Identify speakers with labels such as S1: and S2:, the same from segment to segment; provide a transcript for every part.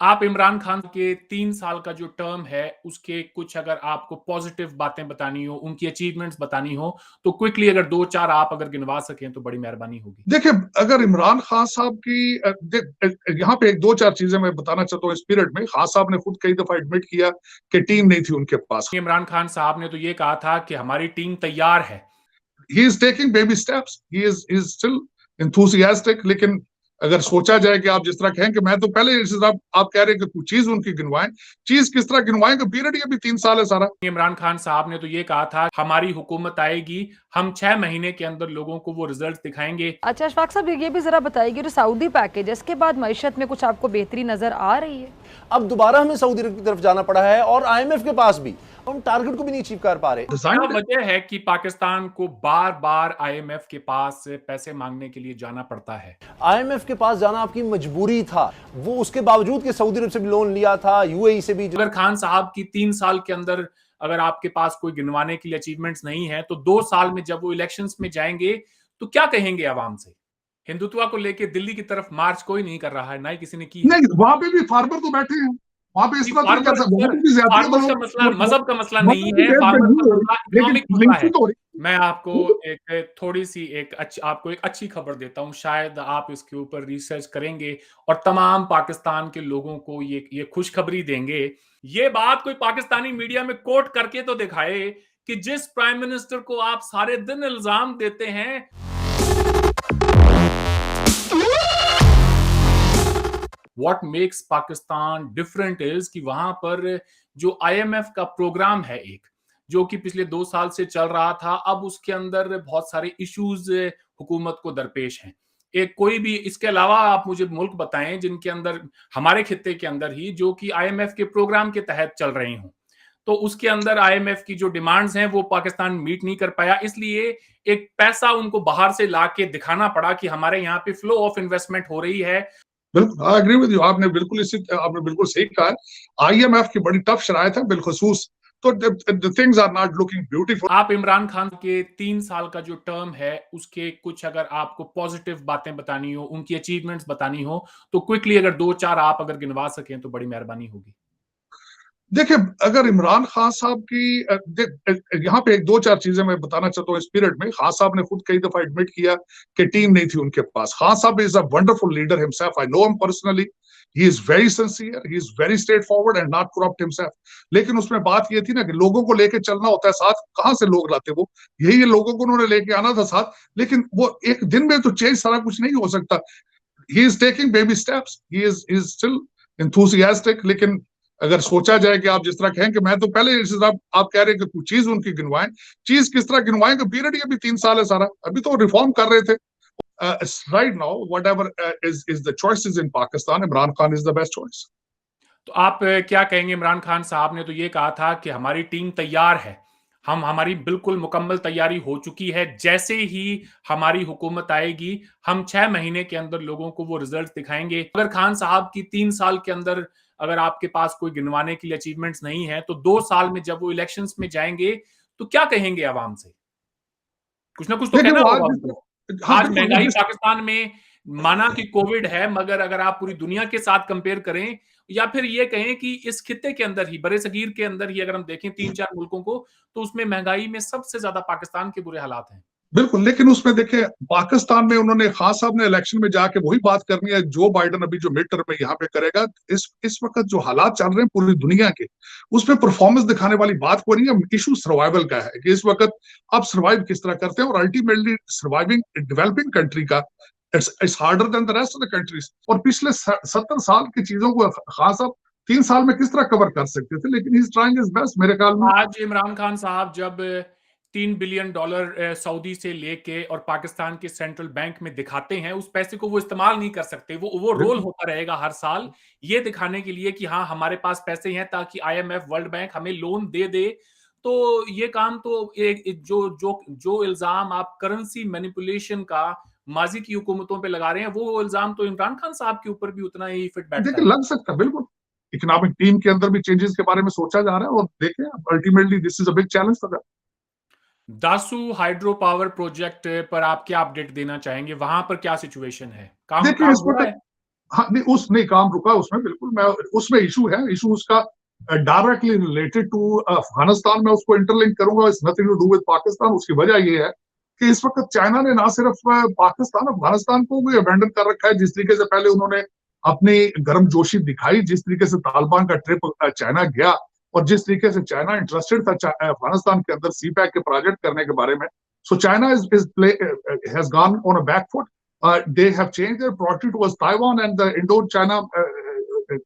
S1: आप इमरान खान के 3 साल का जो टर्म है, उसके कुछ अगर आपको पॉजिटिव बातें बतानी हो, उनकी अचीवमेंट्स बतानी हो, तो क्विकली अगर 2-4 आप अगर गिनवा सकें तो बड़ी मेहरबानी होगी।
S2: देखिए, अगर इमरान खान साहब की यहाँ पे एक दो चार चीजें मैं बताना चाहता हूँ। इस पीरियड में खान साहब ने खुद कई दफा एडमिट किया कि टीम नहीं थी उनके पास।
S1: इमरान खान साहब ने तो ये कहा था कि हमारी टीम तैयार है।
S2: He is taking baby steps, he is still enthusiastic. लेकिन अगर सोचा जाए कि आप जिस तरह कहें कि मैं तो पहले आप कह रहे हैं कि कुछ चीज उनकी गिनवाएं, चीज किस तरह गिनवाएं कि पीरियड ये भी 3 साल है सारा।
S1: इमरान खान साहब ने तो ये कहा था हमारी हुकूमत आएगी, हम 6 महीने के अंदर लोगों को वो रिजल्ट दिखाएंगे।
S3: अच्छा अशफाक साहब, ये भी जरा बताइए, जो सऊदी पैकेज है इसके बाद मईशत में कुछ आपको बेहतरी नजर आ रही है?
S4: अब दोबारा हमें सऊदी अरब की तरफ जाना पड़ा है और आईएमएफ के पास भी हम टारगेट को भी नहीं अचीव कर पा रहे।
S1: क्या वजह है कि पाकिस्तान को बार बार आईएमएफ के पास पैसे मांगने के लिए जाना पड़ता है?
S4: आईएमएफ के पास जाना आपकी मजबूरी था, वो उसके बावजूद कि सऊदी अरब से भी लोन लिया था, यूएई से भी।
S1: अगर खान साहब की 3 साल के अंदर अगर आपके पास कोई गिनवाने के लिए अचीवमेंट्स नहीं है, तो 2 साल में जब वो इलेक्शंस में जाएंगे तो क्या कहेंगे आवाम से? हिंदुत्व को लेके दिल्ली की तरफ मार्च कोई नहीं कर रहा है, ना ही किसी ने की है।
S2: नहीं, वहां पे भी फार्मर तो बैठे हैं, वहां पे इस तरह तो नहीं कर
S1: फार्मर
S2: सकते, वहां
S1: सर,
S2: पे भी ज्यादा
S1: फार्मर्स का मसला मजहब का मसला नहीं है, फार्मर्स का मसला
S2: लेकिन
S1: इकोनॉमिक मसला
S2: लिंक
S1: है।
S2: तो हो रही।
S1: मैं आपको एक थोड़ी-सी आपको एक अच्छी खबर देता हूँ, शायद आप इसके ऊपर रिसर्च करेंगे और तमाम पाकिस्तान के लोगों को ये खुशखबरी देंगे। ये बात कोई पाकिस्तानी मीडिया में कोट करके तो दिखाए कि जिस प्राइम मिनिस्टर को आप सारे दिन इल्ज़ाम देते हैं, what makes Pakistan different is कि वहां पर जो आईएमएफ का प्रोग्राम है एक, जो कि पिछले 2 साल से चल रहा था, अब उसके अंदर बहुत सारे इश्यूज हुकूमत को दरपेश हैं। एक कोई भी इसके अलावा आप मुझे मुल्क बताएं जिनके अंदर हमारे खित्ते के अंदर ही जो कि आईएमएफ के प्रोग्राम के तहत चल रहे हों, तो उसके अंदर आईएमएफ की जो डिमांड्स हैं वो पाकिस्तान मीट नहीं कर पाया, इसलिए एक पैसा उनको बाहर से ला के दिखाना पड़ा कि हमारे यहाँ पे फ्लो ऑफ इन्वेस्टमेंट हो रही है।
S2: बिल्कुल, आई एग्री विद यू। आपने बिल्कुल सही कहा। आईएमएफ की बड़ी टफ शराइत है बिलखसूस, तो things are not looking beautiful.
S1: आप इमरान खान के 3 साल का जो टर्म है, उसके कुछ अगर आपको पॉजिटिव बातें बतानी हो, उनकी अचीवमेंट्स बतानी हो, तो क्विकली अगर 2-4 आप अगर गिनवा सकें तो बड़ी मेहरबानी होगी।
S2: देखिए, अगर इमरान खान साहब की यहाँ पे एक दो चार चीजें मैं बताना चाहता हूँ। इस पीरियड में खान साहब ने खुद कई दफा एडमिट किया कि टीम नहीं थी उनके पास। खान साहब is a wonderful leader himself, I know him personally. He is very sincere, he is very straight forward and not corrupt himself. लेकिन उसमें बात ये थी ना कि लोगों को लेके चलना होता है साथ। कहाँ से लोग लाते वो, यही लोगों को उन्होंने लेके आना था साथ। लेकिन वो एक दिन में तो चेंज सारा कुछ नहीं हो सकता। He is taking baby steps, he is still enthusiastic. लेकिन अगर सोचा जाए कि आप जिस तरह कहें कि मैं तो पहले आप कह रहे हैं कि कुछ चीज उनकी गिनवाएं, चीज किस तरह गिनवाएं कि पीरियड ये भी 3 साल है सारा। अभी तो रिफॉर्म कर रहे थे। Right now what ever is the choice in Pakistan, Imran Khan is the best choice.
S1: तो आप क्या कहेंगे? इमरान खान साहब ने तो ये कहा था कि हमारी टीम तैयार है, हमारी बिल्कुल मुकम्मल तैयारी हो चुकी है, जैसे ही हमारी हुकूमत आएगी हम 6 महीने के अंदर लोगों को वो रिजल्ट दिखाएंगे। अगर खान साहब की 3 साल के अंदर अगर आपके पास कोई गिनवाने के लिए अचीवमेंट्स नहीं है, तो 2 साल में जब वो इलेक्शंस में जाएंगे तो क्या कहेंगे आवाम से? कुछ ना कुछ तो
S2: देखिए
S1: कहना
S2: वो आज
S1: होगा उनको।
S2: हाँ
S1: आज
S2: बिल्कुल, वो
S1: महंगाई
S2: जिस
S1: पाकिस्तान में, माना कि कोविड है, मगर अगर आप पूरी दुनिया के साथ कंपेयर करें या फिर ये कहें कि इस खित्ते के अंदर ही, बड़े सगीर के अंदर ही अगर हम देखें 3-4 मुल्कों को, तो उसमें महंगाई में सबसे ज्यादा पाकिस्तान के बुरे हालात हैं।
S2: बिल्कुल। लेकिन उसमें देखिए, पाकिस्तान में उन्होंने खान साहब ने इलेक्शन में जाके वही बात करनी है जो बाइडन अभी जो मिड टर्म में यहाँ पे करेगा। इस वक्त जो हालात चल रहे हैं पूरी दुनिया के, उसमें परफॉर्मेंस दिखाने वाली बात कोई नहीं है। इशू सर्वाइवल का है कि इस वक्त आप सर्वाइव किस तरह करते हैं, और अल्टीमेटली सर्वाइविंग डेवलपिंग कंट्री का it's harder than the rest of the countries. और पिछले 70 साल की चीजों को खान साहब 3 साल में किस तरह कवर कर सकते थे, लेकिन he is trying his best मेरे ख्याल में।
S1: आज इमरान खान साहब जब $3 बिलियन सऊदी से लेके और पाकिस्तान के सेंट्रल बैंक में दिखाते हैं, उस पैसे को वो इस्तेमाल नहीं कर सकते। वो रोल होता रहेगा हर साल, ये दिखाने के लिए कि हाँ हमारे पास पैसे हैं, ताकि आईएमएफ, वर्ल्ड बैंक हमें लोन दे दे। तो ये काम तो एक जो जो जो इल्जाम आप करेंसी मैनिपुलेशन का माजी की हुकूमतों पे लगा रहे हैं, वो इल्जाम तो इमरान खान साहब के ऊपर भी उतना ही फिट बैठता
S2: देखिए,
S1: है।
S2: लग सकता है बिल्कुल। इकोनॉमिक टीम के अंदर भी चेंजेस के बारे में सोचा जा रहा है, और देखें ultimately this is a big challenge for that.
S1: Dasu hydro power project पर आप क्या अपडेट देना चाहेंगे? वहां पर क्या सिचुएशन है? काम
S2: देखिए
S1: काम
S2: इस
S1: हो रहा
S2: वक्त
S1: है?
S2: हाँ नहीं, उस नहीं काम रुका उसमें, बिल्कुल मैं उसमें इशू है, इशू उसका डायरेक्टली रिलेटेड टू अफगानिस्तान में उसको इंटरलिंक करूंगा, it's nothing to do with Pakistan. उसकी वजह ये है कि इस वक्त चाइना ने ना सिर्फ पाकिस्तान अफगानिस्तान को भी अबैंडन कर रखा है, जिस तरीके से पहले उन्होंने अपनी गर्मजोशी दिखाई, जिस तरीके से तालिबान का ट्रिप चाइना गया और जिस तरीके से चाइना इंटरेस्टेड था अफगानिस्तान के अंदर सी पैक के प्रोजेक्ट करने के बारे में। So China has gone on a back foot, they have changed their priority towards Taiwan and the Indo-China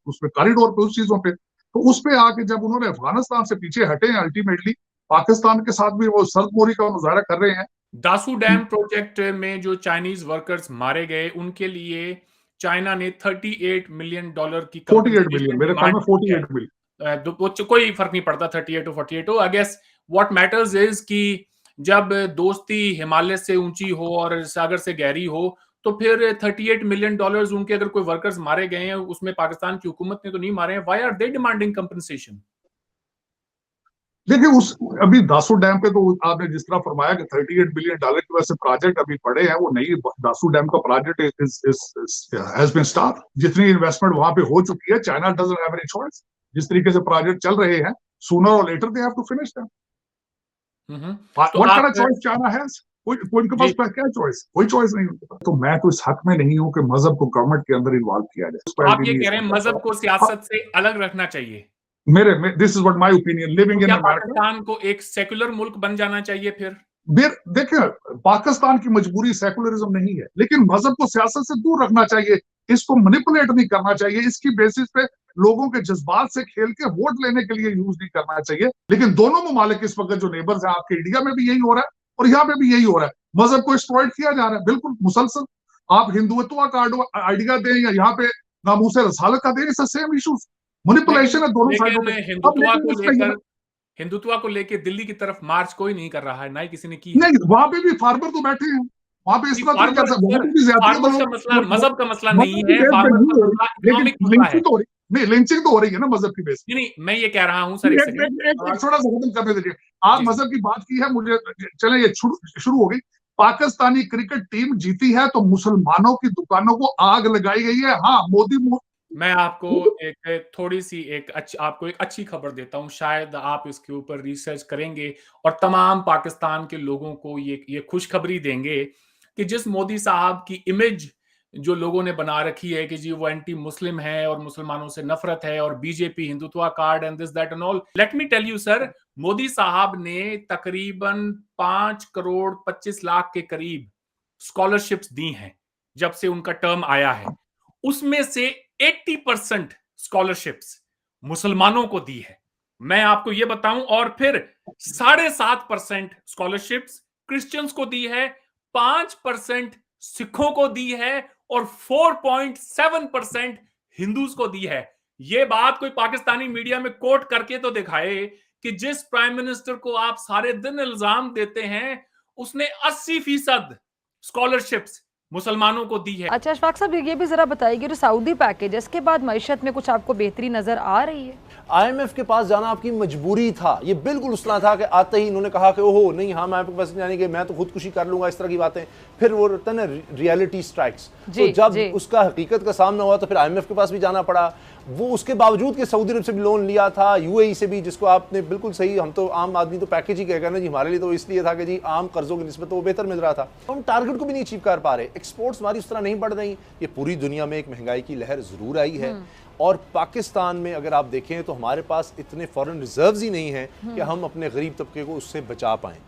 S2: उसमें कॉरिडोर पे, उस चीजों पे। तो उस पे आके जब उन्होंने अफगानिस्तान से पीछे हटे हैं, अल्टीमेटली पाकिस्तान के साथ भी वो सर्दमोरी का मुजाहरा कर रहे हैं।
S1: दासू डैम प्रोजेक्ट में जो चाइनीज वर्कर्स मारे गए, उनके लिए चाइना ने $38 मिलियन की
S2: 48 मिलियन, मेरे ख्याल में 48 मिलियन,
S1: कोई फर्क नहीं पड़ता 38 हो 48 हो। I guess what matters is कि जब दोस्ती हिमालय से ऊंची हो और सागर से गहरी हो, तो फिर $38 मिलियन उनके अगर कोई वर्कर्स मारे गए हैं, उसमें पाकिस्तान की हुकूमत ने तो नहीं मारे हैं। Why are they demanding compensation?
S2: देखिए उस अभी दासू डैम पे तो आपने जिस तरह फरमाया कि $38 बिलियन के वैसे प्रोजेक्ट अभी पड़े हैं, वो नहीं, दासू डैम का प्रोजेक्ट हैज बीन स्टॉप्ड। जितनी इन्वेस्टमेंट वहां पे हो चुकी है, China doesn't have any choice. जिस तरीके से प्रोजेक्ट चल रहे हैं, sooner or later they have to finish them. What kind of choice China has? कोई उनके पास क्या चॉइस? कोई चॉइस नहीं उनके पास। तो मैं तो इस हक में नहीं हूं कि मजहब को गवर्नमेंट के अंदर इन्वॉल्व किया जाए।
S1: आप ये कह रहे हैं मजहब को सियासत से अलग रखना चाहिए?
S2: This is what my opinion, living in America.
S1: Pakistan को एक सेकुलर मुल्क बन जाना चाहिए फिर?
S2: देखिए पाकिस्तान की मजबूरी सेकुलरिज्म नहीं है, लेकिन मजहब को सियासत से दूर रखना चाहिए, इसको मैनिपुलेट नहीं करना चाहिए, इसकी बेसिस पे लोगों के जज्बात से खेल के वोट लेने के लिए यूज नहीं करना चाहिए। लेकिन दोनों ममालिक इस वक्त जो नेबर्स हैं, आपके इंडिया में भी यही हो रहा है और यहाँ पे भी यही हो रहा है, मजहब को एक्सप्लॉइट किया जा रहा है बिल्कुल मुसलसल। आप हिंदुत्व का आइडिया दें या यहाँ पे नामूस रसालत का दें, इट्स सेम इशूज, मैनिपुलेशन है दोनों साइडों पे।
S1: हिंदुत्व को लेकर दिल्ली की तरफ मार्च कोई नहीं कर रहा है, ना ही किसी ने की।
S2: नहीं, वहां पे भी फार्मर तो बैठे हैं, वहां पे इस तरह
S1: मजहब का मसला नहीं है,
S2: नहीं, लिंचिंग तो हो रही है ना मजहब की बेस।
S1: नहीं, मैं ये कह रहा हूं सर,
S2: एक थोड़ा सा खत्म करने दीजिए। आप मजहब की बात की है, मुझे चले ये शुरू हो गई। पाकिस्तानी क्रिकेट टीम जीती है तो मुसलमानों की दुकानों को आग लगाई गई है। हाँ, मोदी।
S1: मैं आपको आपको एक अच्छी खबर देता हूं, शायद आप इसके ऊपर रिसर्च करेंगे और तमाम पाकिस्तान के लोगों को ये खुशखबरी देंगे कि जिस मोदी साहब की इमेज जो लोगों ने बना रखी है कि जी वो एंटी मुस्लिम है और मुसलमानों से नफरत है और BJP Hindutva card and this that and all, let me tell you sir, Modi साहब ने तकरीबन 5 करोड़ 25 लाख के करीब स्कॉलरशिप्स दी हैं जब से उनका टर्म आया है। उसमें से 80% स्कॉलरशिप्स मुसलमानों को दी है, मैं आपको ये बताऊं। और फिर 7.5% स्कॉलरशिप्स क्रिश्चियंस को दी है, 5% सिखों को दी है और 4.7% हिंदूज को दी है। ये बात कोई पाकिस्तानी मीडिया में कोट करके तो दिखाए कि जिस प्राइम मिनिस्टर को आप सारे दिन इल्जाम देते हैं, उसने 80% स्कॉलरशिप्स मुसलमानों को दी है।
S3: अच्छा अशफाक साहब, ये भी जरा बताइए, जो सऊदी पैकेज है इसके बाद मईशत में कुछ आपको बेहतरी नजर आ रही है?
S4: IMF के पास जाना आपकी मजबूरी था, ये बिल्कुल उस तरह था कि आते ही इन्होंने कहा कि ओहो नहीं, हाँ मैं आपके पास जाने के, मैं तो खुदकुशी कर लूंगा, इस तरह की बातें। फिर वो रहता है ना रियलिटी स्ट्राइक्स, तो जब उसका हकीकत का सामना हुआ तो फिर IMF के पास भी जाना पड़ा। वो उसके बावजूद कि सऊदी अरब से भी लोन लिया था, UAE से भी, जिसको आपने बिल्कुल सही, हम तो आम आदमी तो पैकेज ही कहेगा ना जी, हमारे लिए तो इसलिए था कि जी आम कर्जों की निस्बत तो वो बेहतर मिल रहा था। हम टारगेट को भी नहीं अचीव कर पा रहे, एक्सपोर्ट्स हमारी उस तरह नहीं बढ़ रही। ये पूरी दुनिया में एक महंगाई की लहर जरूर आई है और पाकिस्तान में अगर आप देखें तो हमारे पास इतने फॉरेन रिजर्व्स ही नहीं हैं कि हम अपने गरीब तबके को उससे बचा पाएं।